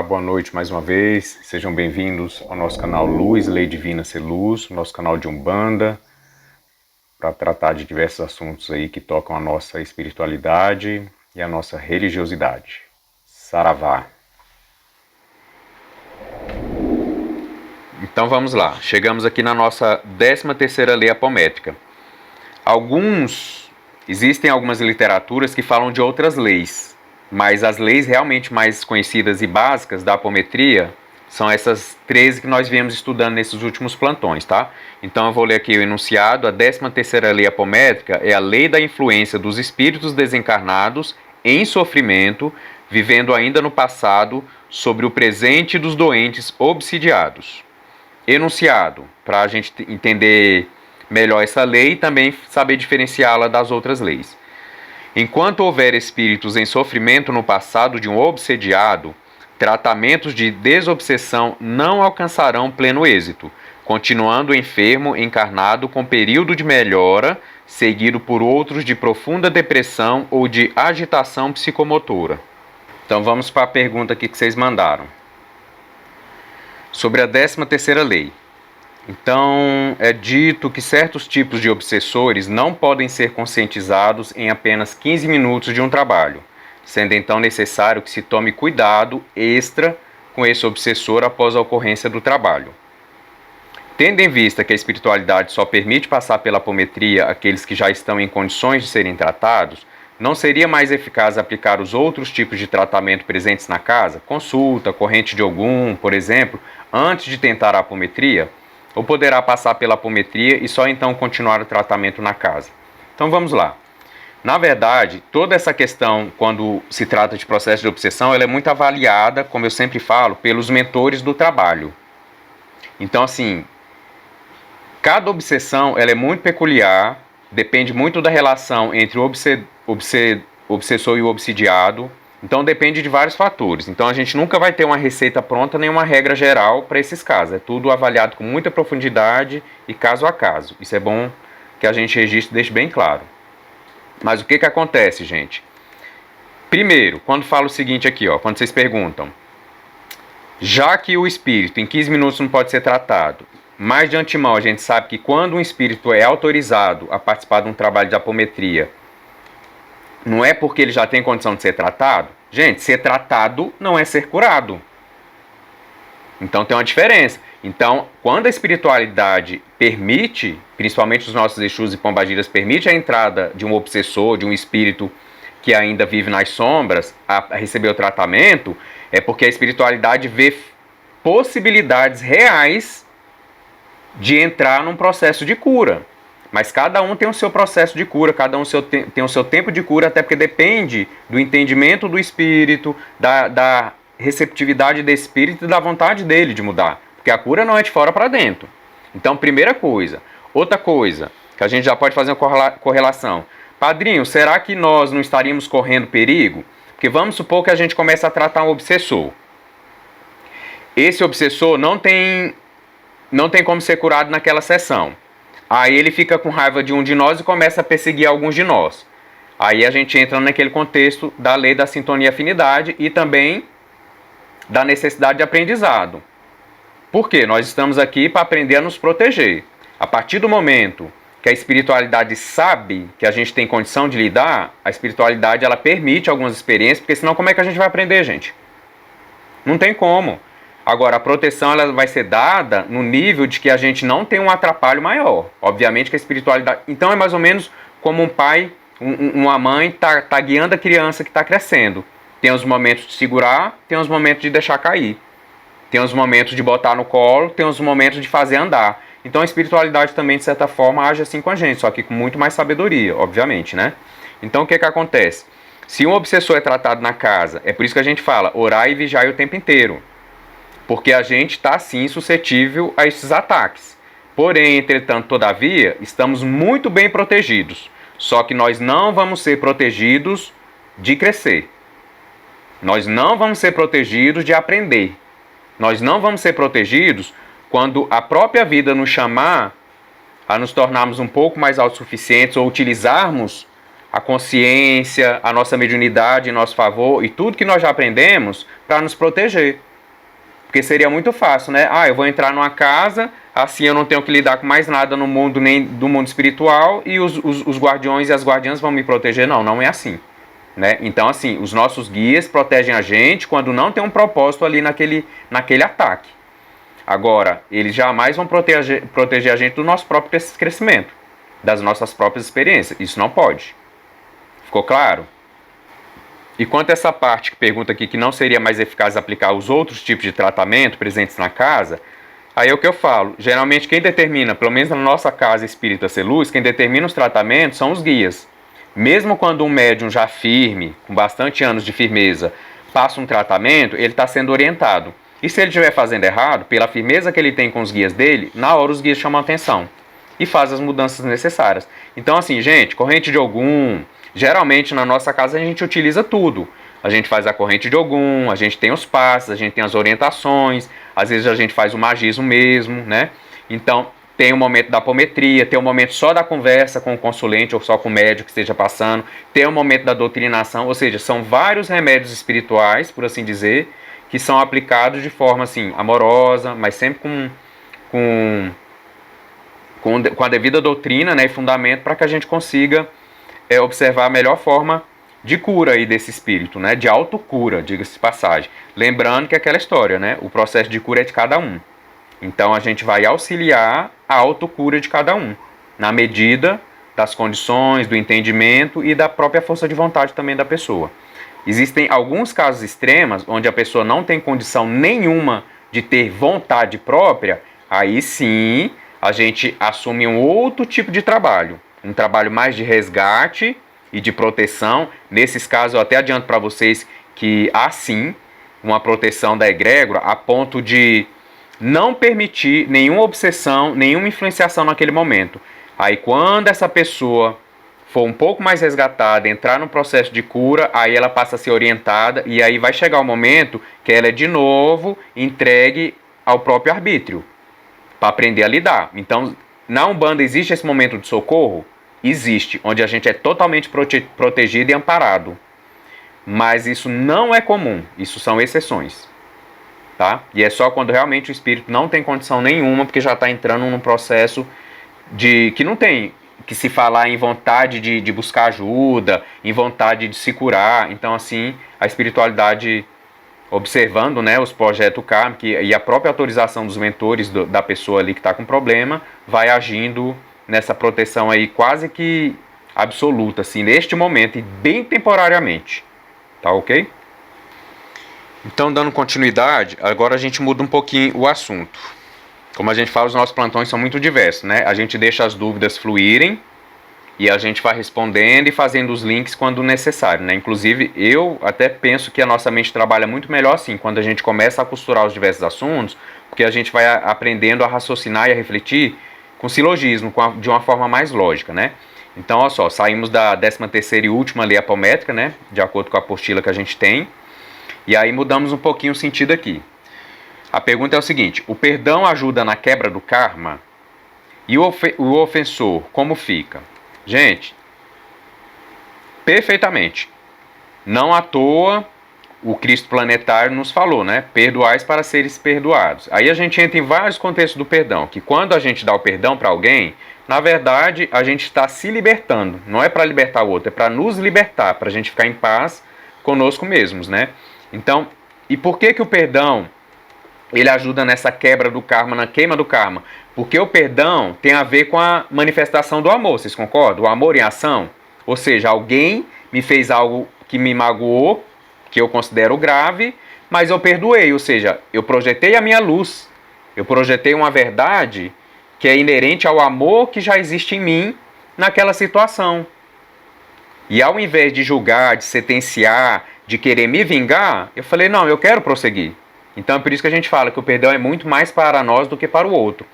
boa noite mais uma vez. Sejam bem-vindos ao nosso canal Luz, Lei Divina Ser Luz, nosso canal de Umbanda, para tratar de diversos assuntos aí que tocam a nossa espiritualidade e a nossa religiosidade. Saravá. Então vamos lá, chegamos aqui na nossa 13ª lei apométrica. Existem algumas literaturas que falam de outras leis, mas as leis realmente mais conhecidas e básicas da apometria são essas 13 que nós viemos estudando nesses últimos plantões, tá? Então eu vou ler aqui o enunciado. A 13ª lei apométrica é a lei da influência dos espíritos desencarnados em sofrimento, vivendo ainda no passado, sobre o presente dos doentes obsidiados. Enunciado, para a gente entender melhor essa lei e também saber diferenciá-la das outras leis. Enquanto houver espíritos em sofrimento no passado de um obsediado, tratamentos de desobsessão não alcançarão pleno êxito, continuando o enfermo encarnado com período de melhora, seguido por outros de profunda depressão ou de agitação psicomotora. Então vamos para a pergunta aqui que vocês mandaram. Sobre a 13ª lei. Então, é dito que certos tipos de obsessores não podem ser conscientizados em apenas 15 minutos de um trabalho, sendo então necessário que se tome cuidado extra com esse obsessor após a ocorrência do trabalho. Tendo em vista que a espiritualidade só permite passar pela apometria aqueles que já estão em condições de serem tratados, não seria mais eficaz aplicar os outros tipos de tratamento presentes na casa, consulta, corrente de Ogum, por exemplo, antes de tentar a apometria? Ou poderá passar pela apometria e só então continuar o tratamento na casa? Então vamos lá. Na verdade, toda essa questão, quando se trata de processo de obsessão, ela é muito avaliada, como eu sempre falo, pelos mentores do trabalho. Então, assim, cada obsessão ela é muito peculiar, depende muito da relação entre o obsessor e o obsidiado. Então depende de vários fatores. Então a gente nunca vai ter uma receita pronta nem uma regra geral para esses casos. É tudo avaliado com muita profundidade e caso a caso. Isso é bom que a gente registre e deixe bem claro. Mas o que acontece, gente? Primeiro, quando fala o seguinte aqui, quando vocês perguntam, já que o espírito em 15 minutos não pode ser tratado, mas de antemão a gente sabe que quando um espírito é autorizado a participar de um trabalho de apometria, não é porque ele já tem condição de ser tratado? Gente, ser tratado não é ser curado. Então tem uma diferença. Então, quando a espiritualidade permite, principalmente os nossos Exus e Pombagiras, permite a entrada de um obsessor, de um espírito que ainda vive nas sombras, a receber o tratamento, é porque a espiritualidade vê possibilidades reais de entrar num processo de cura. Mas cada um tem o seu processo de cura, cada um tem o seu tempo de cura, até porque depende do entendimento do espírito, da receptividade desse espírito e da vontade dele de mudar. Porque a cura não é de fora para dentro. Então, primeira coisa. Outra coisa, que a gente já pode fazer uma correlação. Padrinho, será que nós não estaríamos correndo perigo? Porque vamos supor que a gente comece a tratar um obsessor. Esse obsessor não tem como ser curado naquela sessão. Aí ele fica com raiva de um de nós e começa a perseguir alguns de nós. Aí a gente entra naquele contexto da lei da sintonia e afinidade e também da necessidade de aprendizado. Por quê? Nós estamos aqui para aprender a nos proteger. A partir do momento que a espiritualidade sabe que a gente tem condição de lidar, a espiritualidade ela permite algumas experiências, porque senão como é que a gente vai aprender, gente? Não tem como. Agora, a proteção ela vai ser dada no nível de que a gente não tem um atrapalho maior. Obviamente que a espiritualidade... Então é mais ou menos como um pai, uma mãe tá guiando a criança que está crescendo. Tem os momentos de segurar, tem os momentos de deixar cair. Tem os momentos de botar no colo, tem os momentos de fazer andar. Então a espiritualidade também, de certa forma, age assim com a gente, só que com muito mais sabedoria, obviamente, né? Então o que acontece? Se um obsessor é tratado na casa, é por isso que a gente fala, orar e vigiar o tempo inteiro. Porque a gente está, sim, suscetível a esses ataques. Porém, entretanto, todavia, estamos muito bem protegidos. Só que nós não vamos ser protegidos de crescer. Nós não vamos ser protegidos de aprender. Nós não vamos ser protegidos quando a própria vida nos chamar a nos tornarmos um pouco mais autossuficientes ou utilizarmos a consciência, a nossa mediunidade em nosso favor e tudo que nós já aprendemos para nos proteger. Porque seria muito fácil, né? Eu vou entrar numa casa, assim eu não tenho que lidar com mais nada no mundo, nem do mundo espiritual, e os guardiões e as guardiãs vão me proteger. Não, não é assim. Né? Então, assim, os nossos guias protegem a gente quando não tem um propósito ali naquele ataque. Agora, eles jamais vão proteger a gente do nosso próprio crescimento, das nossas próprias experiências. Isso não pode. Ficou claro? E quanto a essa parte que pergunta aqui que não seria mais eficaz aplicar os outros tipos de tratamento presentes na casa, aí é o que eu falo. Geralmente quem determina, pelo menos na nossa casa espírita ser luz, quem determina os tratamentos são os guias. Mesmo quando um médium já firme, com bastante anos de firmeza, passa um tratamento, ele está sendo orientado. E se ele estiver fazendo errado, pela firmeza que ele tem com os guias dele, na hora os guias chamam a atenção e fazem as mudanças necessárias. Então, assim, gente, corrente de Ogum, geralmente na nossa casa a gente utiliza tudo. A gente faz a corrente de Ogum, a gente tem os passos, a gente tem as orientações, às vezes a gente faz o magismo mesmo, né? Então, tem o momento da apometria, tem o momento só da conversa com o consulente ou só com o médico que esteja passando, tem o momento da doutrinação, ou seja, são vários remédios espirituais, por assim dizer, que são aplicados de forma assim, amorosa, mas sempre com a devida doutrina, né, e fundamento para que a gente consiga observar a melhor forma de cura aí desse espírito, né, de autocura, diga-se de passagem. Lembrando que é aquela história, né, o processo de cura é de cada um. Então a gente vai auxiliar a autocura de cada um, na medida das condições, do entendimento e da própria força de vontade também da pessoa. Existem alguns casos extremos onde a pessoa não tem condição nenhuma de ter vontade própria, aí sim a gente assume um outro tipo de trabalho, um trabalho mais de resgate e de proteção. Nesses casos eu até adianto para vocês que há sim uma proteção da egrégora a ponto de não permitir nenhuma obsessão, nenhuma influenciação naquele momento. Aí quando essa pessoa for um pouco mais resgatada, entrar no processo de cura, aí ela passa a ser orientada e aí vai chegar o momento que ela é de novo entregue ao próprio arbítrio, para aprender a lidar. Então, na Umbanda existe esse momento de socorro? Existe, onde a gente é totalmente protegido e amparado. Mas isso não é comum, isso são exceções. Tá? E é só quando realmente o espírito não tem condição nenhuma, porque já está entrando num processo de que não tem que se falar em vontade de buscar ajuda, em vontade de se curar. Então, assim, a espiritualidade, observando, né, os projetos kármicos e a própria autorização dos mentores da pessoa ali que está com problema, vai agindo nessa proteção aí quase que absoluta, assim, neste momento e bem temporariamente. Tá ok? Então, dando continuidade, agora a gente muda um pouquinho o assunto. Como a gente fala, os nossos plantões são muito diversos, né? A gente deixa as dúvidas fluírem e a gente vai respondendo e fazendo os links quando necessário, né? Inclusive, eu até penso que a nossa mente trabalha muito melhor assim, quando a gente começa a costurar os diversos assuntos, porque a gente vai aprendendo a raciocinar e a refletir com silogismo, de uma forma mais lógica, né? Então, olha só, saímos da 13ª e última lei apométrica, né? De acordo com a apostila que a gente tem. E aí mudamos um pouquinho o sentido aqui. A pergunta é o seguinte: o perdão ajuda na quebra do karma? E o ofensor, como fica? Gente, perfeitamente. Não à toa o Cristo planetário nos falou, né? Perdoais para seres perdoados. Aí a gente entra em vários contextos do perdão, que quando a gente dá o perdão para alguém, na verdade a gente está se libertando. Não é para libertar o outro, é para nos libertar, para a gente ficar em paz conosco mesmos, né? Então, e por que o perdão ele ajuda nessa quebra do karma, na queima do karma? Porque o perdão tem a ver com a manifestação do amor, vocês concordam? O amor em ação. Ou seja, alguém me fez algo que me magoou, que eu considero grave, mas eu perdoei. Ou seja, eu projetei a minha luz. Eu projetei uma verdade que é inerente ao amor que já existe em mim naquela situação. E ao invés de julgar, de sentenciar, de querer me vingar, eu falei, não, eu quero prosseguir. Então é por isso que a gente fala que o perdão é muito mais para nós do que para o outro.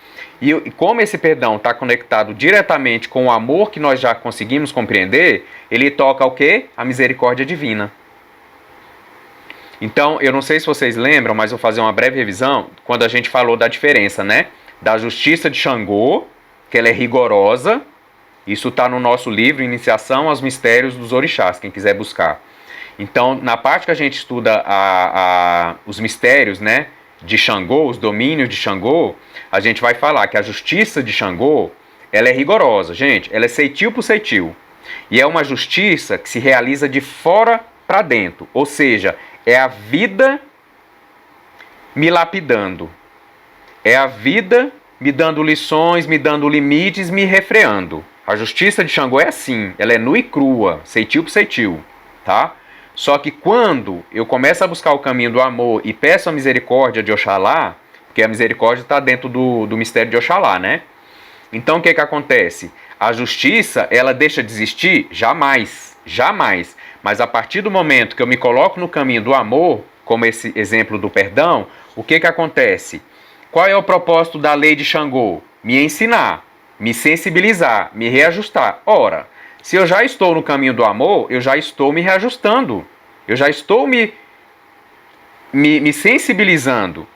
E como esse perdão está conectado diretamente com o amor que nós já conseguimos compreender, ele toca o quê? A misericórdia divina. Então, eu não sei se vocês lembram, mas eu vou fazer uma breve revisão, quando a gente falou da diferença, né? Da justiça de Xangô, que ela é rigorosa. Isso está no nosso livro, Iniciação aos Mistérios dos Orixás, quem quiser buscar. Então, na parte que a gente estuda os mistérios, né, de Xangô, os domínios de Xangô, a gente vai falar que a justiça de Xangô, ela é rigorosa, gente, ela é ceitil por ceitil. E é uma justiça que se realiza de fora para dentro, ou seja, é a vida me lapidando, é a vida me dando lições, me dando limites, me refreando. A justiça de Xangô é assim, ela é nua e crua, ceitil por ceitil, tá? Só que quando eu começo a buscar o caminho do amor e peço a misericórdia de Oxalá, porque a misericórdia está dentro do mistério de Oxalá, né? Então o que acontece? A justiça, ela deixa de existir? Jamais, jamais. Mas a partir do momento que eu me coloco no caminho do amor, como esse exemplo do perdão, o que acontece? Qual é o propósito da lei de Xangô? Me ensinar, me sensibilizar, me reajustar. Ora, se eu já estou no caminho do amor, eu já estou me reajustando. Eu já estou me sensibilizando.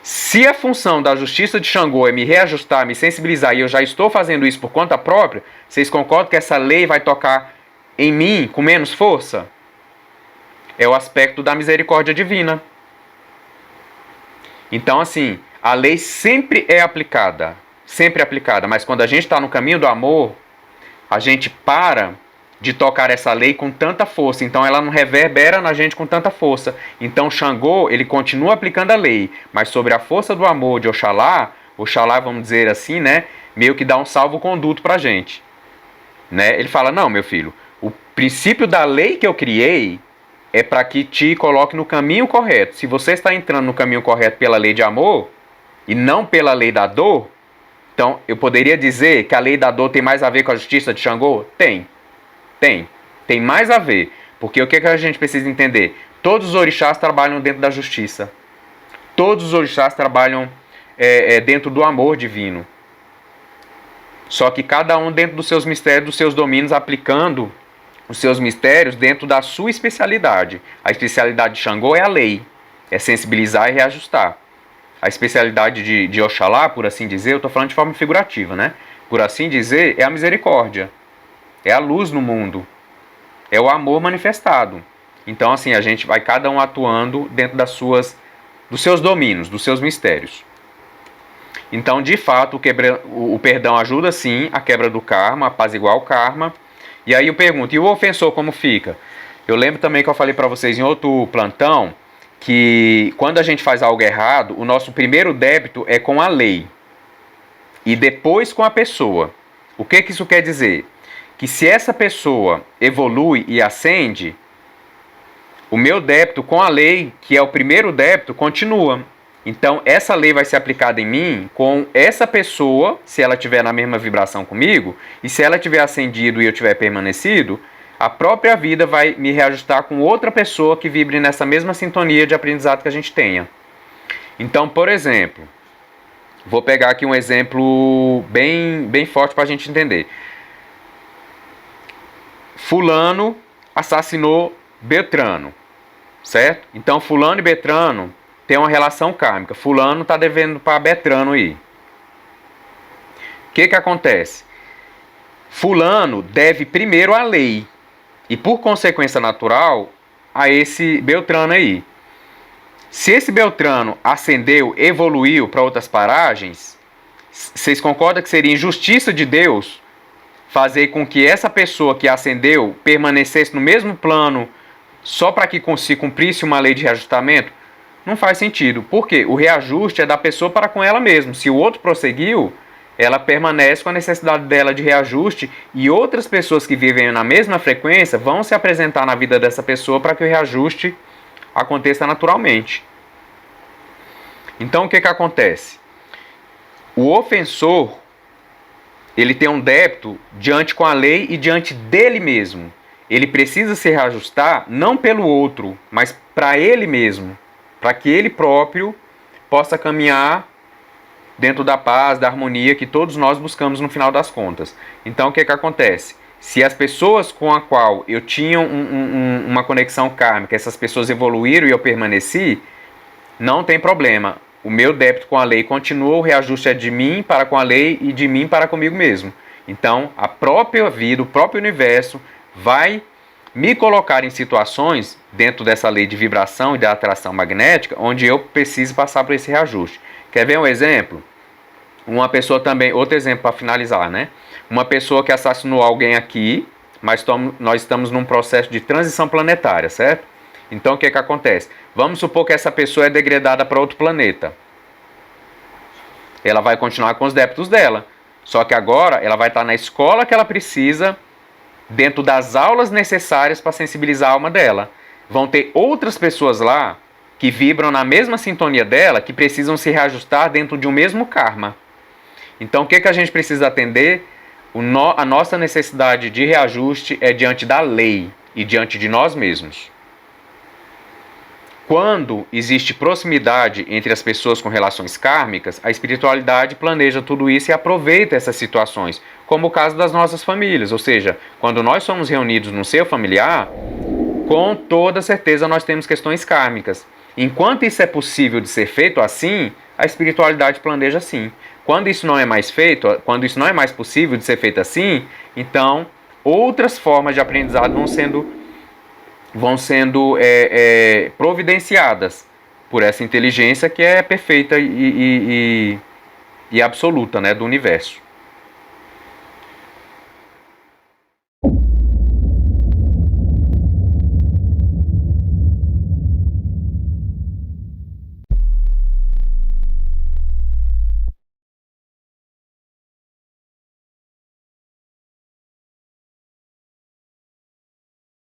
Se a função da justiça de Xangô é me reajustar, me sensibilizar, e eu já estou fazendo isso por conta própria, vocês concordam que essa lei vai tocar em mim com menos força? É o aspecto da misericórdia divina. Então, assim, a lei sempre é aplicada, mas quando a gente está no caminho do amor, a gente para de tocar essa lei com tanta força, então ela não reverbera na gente com tanta força. Então Xangô, ele continua aplicando a lei, mas sobre a força do amor de Oxalá, Oxalá, vamos dizer assim, né, meio que dá um salvo-conduto pra gente, né? Ele fala, não, meu filho, o princípio da lei que eu criei é para que te coloque no caminho correto. Se você está entrando no caminho correto pela lei de amor e não pela lei da dor, então eu poderia dizer que a lei da dor tem mais a ver com a justiça de Xangô? Tem mais a ver, porque o que a gente precisa entender? Todos os orixás trabalham dentro da justiça, todos os orixás trabalham dentro do amor divino, só que cada um dentro dos seus mistérios, dos seus domínios, aplicando os seus mistérios dentro da sua especialidade. A especialidade de Xangô é a lei, é sensibilizar e reajustar. A especialidade de Oxalá, por assim dizer, eu estou falando de forma figurativa, né? Por assim dizer, é a misericórdia. É a luz no mundo. É o amor manifestado. Então, assim, a gente vai cada um atuando dentro dos seus domínios, dos seus mistérios. Então, de fato, o perdão ajuda, sim, a quebra do karma, a apaziguar o karma. E aí eu pergunto, e o ofensor como fica? Eu lembro também que eu falei para vocês em outro plantão que quando a gente faz algo errado, o nosso primeiro débito é com a lei e depois com a pessoa. O que isso quer dizer? Que se essa pessoa evolui e ascende, o meu débito com a lei, que é o primeiro débito, continua. Então, essa lei vai ser aplicada em mim com essa pessoa, se ela estiver na mesma vibração comigo, e se ela tiver ascendido e eu tiver permanecido, a própria vida vai me reajustar com outra pessoa que vibre nessa mesma sintonia de aprendizado que a gente tenha. Então, por exemplo, vou pegar aqui um exemplo bem forte para a gente entender. Fulano assassinou Beltrano, certo? Então, Fulano e Beltrano tem uma relação kármica. Fulano está devendo para Beltrano aí. O que acontece? Fulano deve primeiro à lei e, por consequência natural, a esse Beltrano aí. Se esse Beltrano ascendeu, evoluiu para outras paragens, vocês concordam que seria injustiça de Deus fazer com que essa pessoa que ascendeu permanecesse no mesmo plano só para que se cumprisse uma lei de reajustamento? Não faz sentido. Por quê? O reajuste é da pessoa para com ela mesma. Se o outro prosseguiu, ela permanece com a necessidade dela de reajuste e outras pessoas que vivem na mesma frequência vão se apresentar na vida dessa pessoa para que o reajuste aconteça naturalmente. Então o que acontece? O ofensor, ele tem um débito diante com a lei e diante dele mesmo. Ele precisa se reajustar não pelo outro, mas para ele mesmo, para que ele próprio possa caminhar dentro da paz, da harmonia que todos nós buscamos no final das contas. Então o que acontece? Se as pessoas com a qual eu tinha uma conexão kármica, essas pessoas evoluíram e eu permaneci, não tem problema. O meu débito com a lei continua, o reajuste é de mim para com a lei e de mim para comigo mesmo. Então, a própria vida, o próprio universo vai me colocar em situações dentro dessa lei de vibração e da atração magnética, onde eu preciso passar por esse reajuste. Quer ver um exemplo? Uma pessoa também, outro exemplo para finalizar, né? Uma pessoa que assassinou alguém aqui, mas nós estamos num processo de transição planetária, certo? Então o que acontece? Vamos supor que essa pessoa é degradada para outro planeta. Ela vai continuar com os débitos dela. Só que agora ela vai estar na escola que ela precisa, dentro das aulas necessárias para sensibilizar a alma dela. Vão ter outras pessoas lá que vibram na mesma sintonia dela, que precisam se reajustar dentro de um mesmo karma. Então o que a gente precisa atender? A nossa necessidade de reajuste é diante da lei e diante de nós mesmos. Quando existe proximidade entre as pessoas com relações kármicas, a espiritualidade planeja tudo isso e aproveita essas situações, como o caso das nossas famílias. Ou seja, quando nós somos reunidos no seio familiar, com toda certeza nós temos questões kármicas. Enquanto isso é possível de ser feito assim, a espiritualidade planeja assim. Quando isso não é mais feito, quando isso não é mais possível de ser feito assim, então outras formas de aprendizado vão sendo providenciadas por essa inteligência que é perfeita e absoluta, né, do universo.